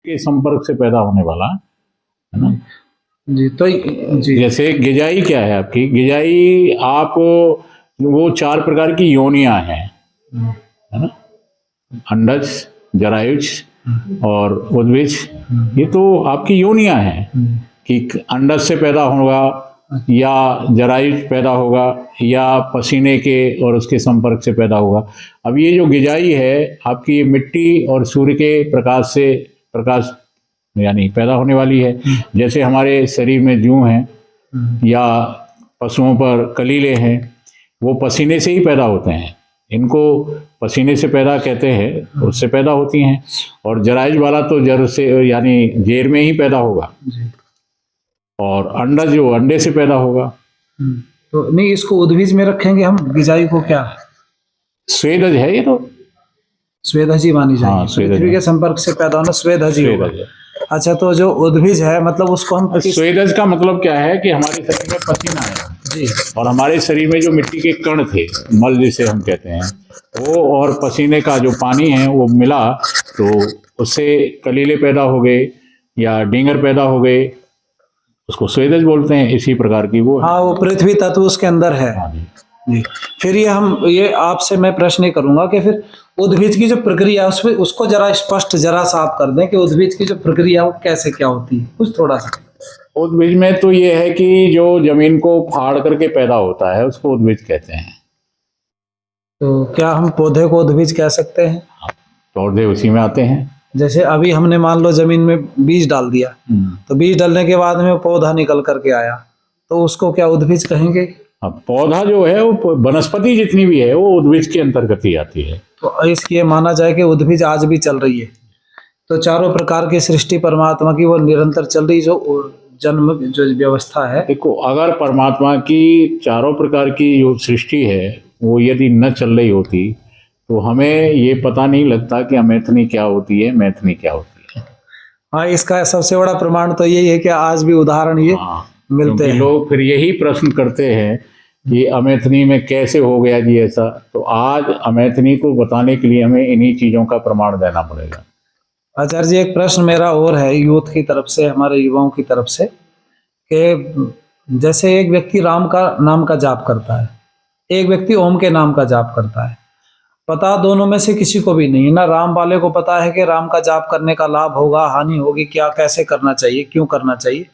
के संपर्क से पैदा होने वाला है ना जी। तो जी जैसे गिजाई क्या है आपकी, गिजाई आप वो 4 प्रकार की योनियां हैं, है ना, अंडज, जरायुज और उद्भिज। ये तो आपकी योनियां हैं कि अंडज से पैदा होगा या जरायुज पैदा होगा या पसीने के और उसके संपर्क से पैदा होगा। अब ये जो गिजाई है आपकी मिट्टी और सूर्य के प्रकाश से प्रकाश यानी पैदा होने वाली है। जैसे हमारे शरीर में जूं हैं या पशुओं पर कलीले हैं, वो पसीने से ही पैदा होते हैं, इनको पसीने से पैदा कहते हैं, उससे पैदा होती हैं। और जरायुज वाला तो जर से यानी जेर में ही पैदा होगा, और अंडा जो अंडे से पैदा होगा। तो नहीं, इसको उद्भिज में रखेंगे हम, गिजाई को क्या स्वेदज है ये तो, स्वेदजी मानी जाएगी। स्वेदज पृथ्वी है। के संपर्क से पैदा होना स्वेदजी होगा। स्वेदज है। अच्छा, तो जो उद्भिज है मतलब उसको हम स्वेदज का मतलब क्या है कि हमारे शरीर में पसीना है जी, और हमारे शरीर में जो मिट्टी के कण थे, मल जिसे हम कहते हैं, वो और पसीने का जो पानी है वो मिला तो उससे कलीले पैदा हो गए या डींगर पैदा हो गए, उसको स्वेदज बोलते हैं। इसी प्रकार की वो हाँ, वो पृथ्वी तत्व उसके अंदर है। हाँ जी। जी। फिर ये आपसे मैं प्रश्न ये करूंगा कि फिर उद्भिज की जो प्रक्रिया है उसमें उसको जरा स्पष्ट जरा सा आप कर दें कि उद्भिज की जो प्रक्रिया है वो कैसे क्या होती है, कुछ थोड़ा सा। उद्भिज में तो ये है कि जो जमीन को फाड़ करके पैदा होता है उसको उद्भिज कहते हैं। तो क्या हम पौधे को उद्भिज कह सकते हैं? पौधे उसी में आते हैं। जैसे अभी हमने मान लो जमीन में बीज डाल दिया, तो बीज डालने के बाद में पौधा निकल करके आया, तो उसको क्या उद्भिज कहेंगे? अब पौधा जो है वो वनस्पति जितनी भी है वो उद्भिज के अंतर्गत ही आती है। तो इसलिए माना जाए कि उद्भिज आज भी चल रही है। तो चारों प्रकार की सृष्टि परमात्मा की वो निरंतर चल रही जो जन्म जो व्यवस्था है। देखो, अगर परमात्मा की चारों प्रकार की जो सृष्टि है वो यदि न चल रही होती तो हमें ये पता नहीं लगता कि अमैथनी क्या होती है, मैथनी क्या होती है। हाँ, इसका सबसे बड़ा प्रमाण तो यही है कि आज भी उदाहरण ये मिलते हैं। लोग फिर यही प्रश्न करते हैं कि अमैथनी में कैसे हो गया जी ऐसा। तो आज अमैथनी को बताने के लिए हमें इन्हीं चीज़ों का प्रमाण देना पड़ेगा। आचार्य जी, एक प्रश्न मेरा और है यूथ की तरफ से, हमारे युवाओं की तरफ से, कि जैसे एक व्यक्ति राम का नाम का जाप करता है, एक व्यक्ति ओम के नाम का जाप करता है, पता दोनों में से किसी को भी नहीं है। ना राम वाले को पता है कि राम का जाप करने का लाभ होगा, हानि होगी, क्या कैसे करना चाहिए, क्यों करना चाहिए,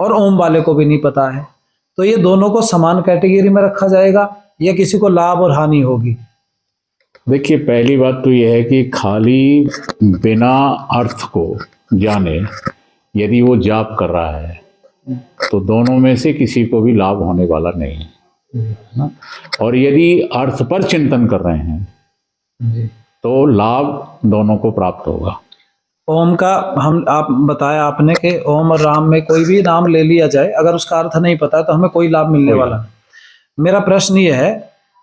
और ओम वाले को भी नहीं पता है। तो ये दोनों को समान कैटेगरी में रखा जाएगा या किसी को लाभ और हानि होगी? देखिए, पहली बात तो यह है कि खाली बिना अर्थ को जाने यदि वो जाप कर रहा है तो दोनों में से किसी को भी लाभ होने वाला नहीं है ना। और यदि अर्थ पर चिंतन कर रहे हैं तो लाभ दोनों को प्राप्त होगा। ओम का आप बताया आपने कि ओम और राम में कोई भी नाम ले लिया जाए, अगर उसका अर्थ नहीं पता तो हमें कोई लाभ मिलने वाला नहीं। मेरा प्रश्न ये है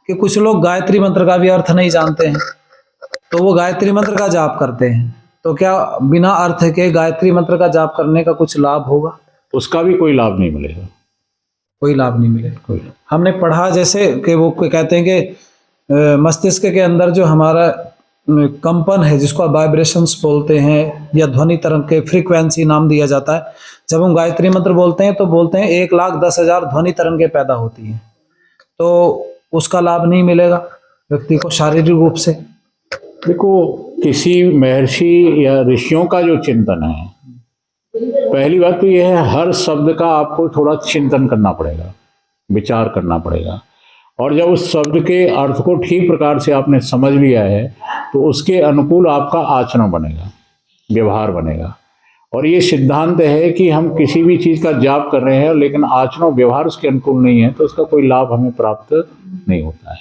कि कुछ लोग गायत्री मंत्र का भी अर्थ नहीं जानते हैं, तो वो गायत्री मंत्र का जाप करते हैं, तो क्या बिना अर्थ के गायत्री मंत्र का जाप करने का कुछ लाभ होगा? उसका भी कोई लाभ नहीं मिलेगा। कोई लाभ नहीं मिलेगा। हमने पढ़ा जैसे कि वो कहते हैं कि मस्तिष्क के अंदर जो हमारा कंपन है, जिसको वाइब्रेशंस बोलते हैं या ध्वनि तरंग के फ्रीक्वेंसी नाम दिया जाता है, जब हम गायत्री मंत्र बोलते हैं तो बोलते हैं 1,10,000 ध्वनि तरंगें पैदा होती हैं, तो उसका लाभ नहीं मिलेगा व्यक्ति को शारीरिक रूप से। देखो, किसी महर्षि या ऋषियों का जो चिंतन है, पहली बात तो यह है हर शब्द का आपको थोड़ा चिंतन करना पड़ेगा, विचार करना पड़ेगा, और जब उस शब्द के अर्थ को ठीक प्रकार से आपने समझ लिया है तो उसके अनुकूल आपका आचरण बनेगा, व्यवहार बनेगा। और ये सिद्धांत है कि हम किसी भी चीज़ का जाप कर रहे हैं लेकिन आचरण व्यवहार उसके अनुकूल नहीं है तो उसका कोई लाभ हमें प्राप्त नहीं होता है।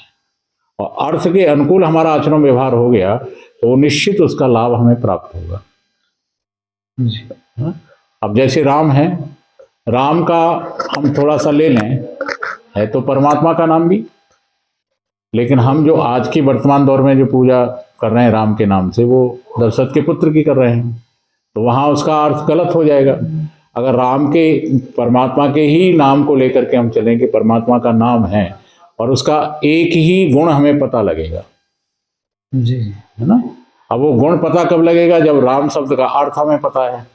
और अर्थ के अनुकूल हमारा आचरण व्यवहार हो गया तो निश्चित उसका लाभ हमें प्राप्त होगा। अब जैसे राम है, राम का हम थोड़ा सा ले लें, है तो परमात्मा का नाम भी, लेकिन हम जो आज की वर्तमान दौर में जो पूजा कर रहे हैं राम के नाम से, वो दशरथ के पुत्र की कर रहे हैं, तो वहाँ उसका अर्थ गलत हो जाएगा। अगर राम के परमात्मा के ही नाम को लेकर के हम चलें कि परमात्मा का नाम है और उसका एक ही गुण हमें पता लगेगा जी, है ना। अब वो गुण पता कब लगेगा, जब राम शब्द का अर्थ हमें पता है।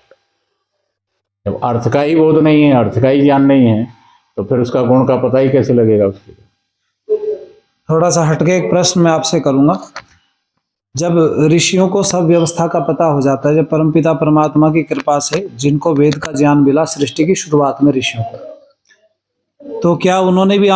जब अर्थ का ही बोध नहीं है, अर्थ का ही ज्ञान नहीं है, तो फिर उसका गुण का पता ही कैसे लगेगा उसके। थोड़ा सा हटके एक प्रश्न मैं आपसे करूंगा। जब ऋषियों को सब व्यवस्था का पता हो जाता है, जब परमपिता परमात्मा की कृपा से जिनको वेद का ज्ञान मिला सृष्टि की शुरुआत में ऋषियों को, तो क्या उन्होंने भी